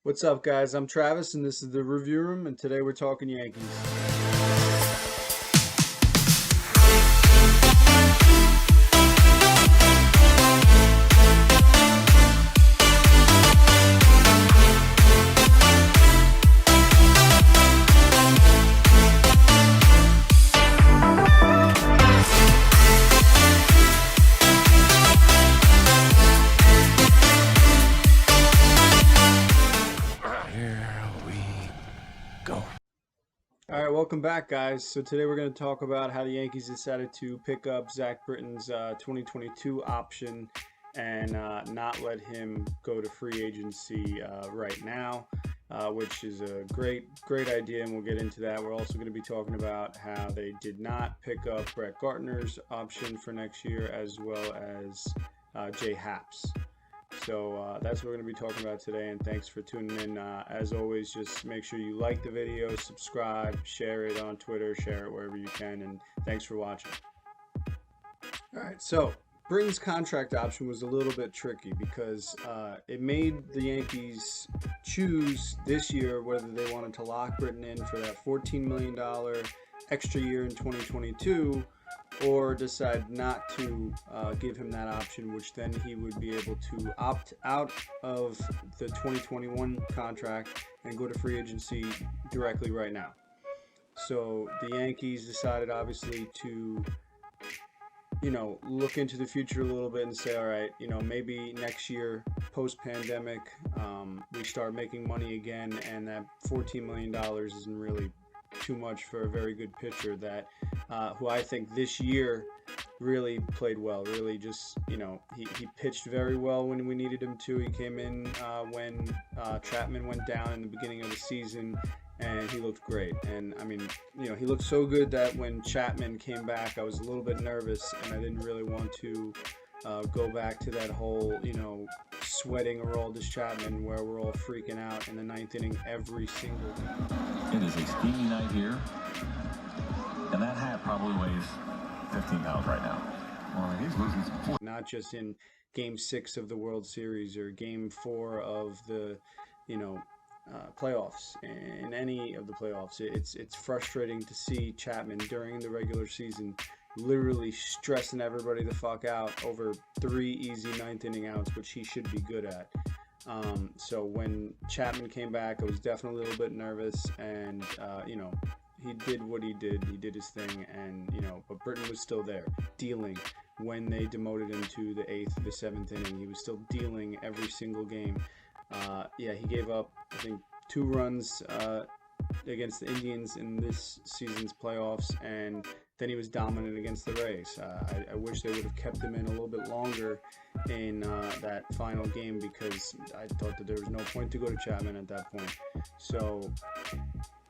What's up, guys? I'm Travis, and this is the Review Room, and today we're talking Yankees. All right, welcome back, guys. So today we're going to talk about how the Yankees decided to pick up Zach Britton's 2022 option and not let him go to free agency right now, which is a great idea, and we'll get into that. We're also going to be talking about how they did not pick up Brett Gardner's option for next year, as well as Jay Happ's. So that's what we're going to be talking about today, and thanks for tuning in. As always, just make sure you like the video, subscribe, share it on Twitter, share it wherever you can, and thanks for watching. All right, so Britton's contract option was a little bit tricky because it made the Yankees choose this year whether they wanted to lock Britton in for that $14 million extra year in 2022 or decide not to give him that option, which then he would be able to opt out of the 2021 contract and go to free agency directly right now. So the Yankees decided, obviously, to look into the future a little bit and say, all right, maybe next year, post-pandemic, we start making money again, and that $14 million isn't really too much for a very good pitcher that who I think this year really played well. Really just, he pitched very well when we needed him to. He came in when Chapman went down in the beginning of the season, and he looked great. And I mean, he looked so good that when Chapman came back, I was a little bit nervous, and I didn't really want to go back to that whole, sweating Aroldis Chapman where we're all freaking out in the ninth inning every single game. It is a steamy night here, and that hat probably weighs 15 pounds right now. Well, he's losing some points. Not just in Game 6 of the World Series or Game 4 of the, playoffs. In any of the playoffs, it's frustrating to see Chapman during the regular season literally stressing everybody the fuck out over 3 easy ninth inning outs, which he should be good at. So when Chapman came back, I was definitely a little bit nervous, and he did what he did. He did his thing, and but Britton was still there, dealing. When they demoted him to the 8th, the 7th inning, he was still dealing every single game. He gave up, I think, 2 runs against the Indians in this season's playoffs, and then he was dominant against the Rays. I wish they would have kept him in a little bit longer in that final game, because I thought that there was no point to go to Chapman at that point. So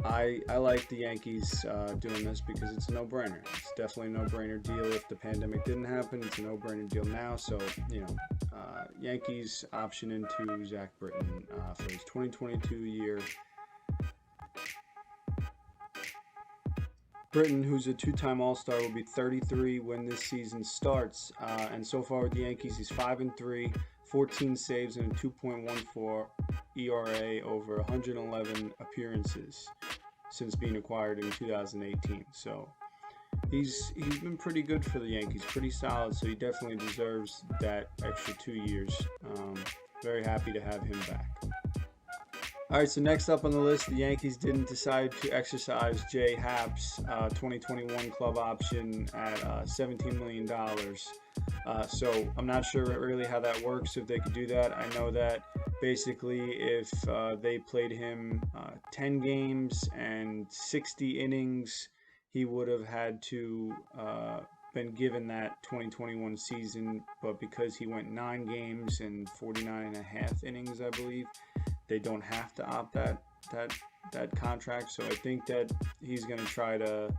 I like the Yankees doing this because it's a no-brainer. It's definitely a no-brainer deal. If the pandemic didn't happen, it's a no-brainer deal now. So, Yankees option into Zach Britton for his 2022 year. Britton, who's a 2-time All-Star, will be 33 when this season starts. And so far with the Yankees, he's 5-3, 14 saves, and a 2.14 ERA over 111 appearances since being acquired in 2018. So he's been pretty good for the Yankees, pretty solid. So he definitely deserves that extra 2 years. Very happy to have him back. All right, so next up on the list, the Yankees didn't decide to exercise Jay Happ's 2021 club option at $17 million. So I'm not sure really how that works, if they could do that. I know that basically if they played him 10 games and 60 innings, he would have had to been given that 2021 season, but because he went 9 games and 49.5 innings, I believe, they don't have to opt that contract. So I think that he's going to try to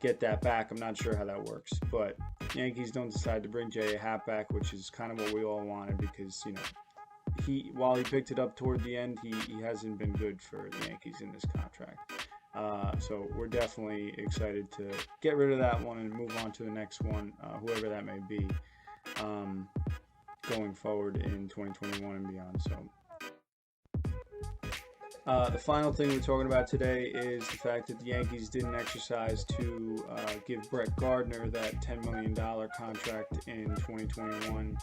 get that back. I'm not sure how that works, but Yankees don't decide to bring Jay Happ back, which is kind of what we all wanted, because while he picked it up toward the end, he hasn't been good for the Yankees in this contract. So we're definitely excited to get rid of that one and move on to the next one, whoever that may be, going forward in 2021 and beyond. So The final thing we're talking about today is the fact that the Yankees didn't exercise to give Brett Gardner that $10 million contract in 2021,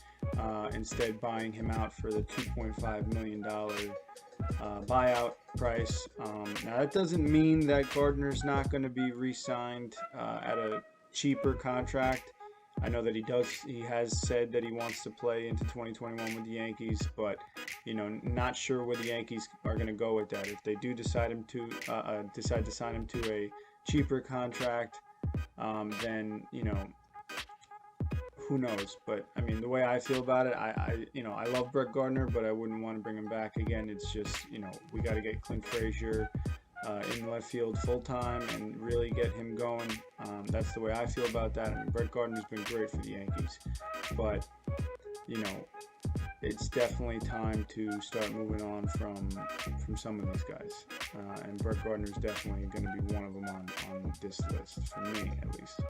instead buying him out for the $2.5 million buyout price. Now that doesn't mean that Gardner's not going to be re-signed at a cheaper contract. I know that he has said that he wants to play into 2021 with the Yankees, but not sure where the Yankees are going to go with that. If they do decide to sign him to a cheaper contract, then who knows? But I mean, the way I feel about it, I love Brett Gardner, but I wouldn't want to bring him back again. It's just we got to get Clint Frazier in left field full time and really get him going. That's the way I feel about that. I mean, Brett Gardner's been great for the Yankees, but it's definitely time to start moving on from some of these guys. And Brett Gardner's definitely going to be one of them on this list, for me at least.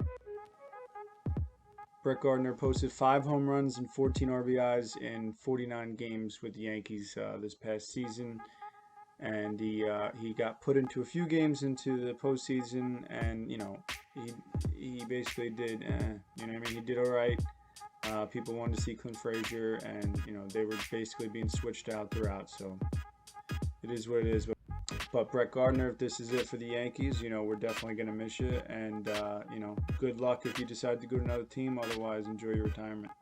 Brett Gardner posted 5 home runs and 14 RBIs in 49 games with the Yankees this past season. And he got put into a few games into the postseason, and he basically did he did all right. People wanted to see Clint Frazier, and they were basically being switched out throughout, so it is what it is. But Brett Gardner, if this is it for the Yankees, we're definitely going to miss you, and good luck if you decide to go to another team. Otherwise, enjoy your retirement.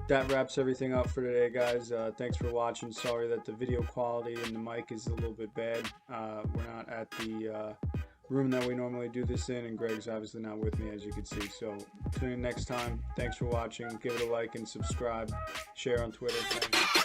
That wraps everything up for today, guys. Thanks for watching. Sorry that the video quality and the mic is a little bit bad. We're not at the room that we normally do this in, and Greg's obviously not with me, as you can see. So tune in next time. Thanks for watching. Give it a like and subscribe. Share on Twitter. Thanks.